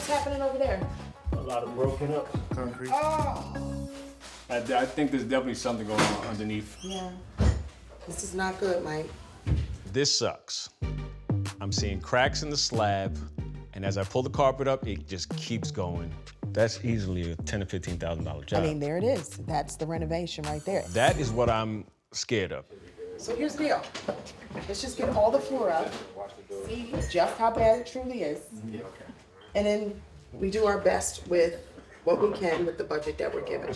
what's happening over there? A lot of broken up concrete. Oh, I think there's definitely something going on underneath. yeah. This is not good, Mike. This sucks. I'm seeing cracks in the slab, and as I pull the carpet up, it just keeps going. That's easily a $10,000 to $15,000 job. I mean, there it is. That's the renovation right there. That is what I'm scared of. So here's the deal. Let's just get all the floor up, see just how bad it truly is. And then we do our best with what we can with the budget that we're given.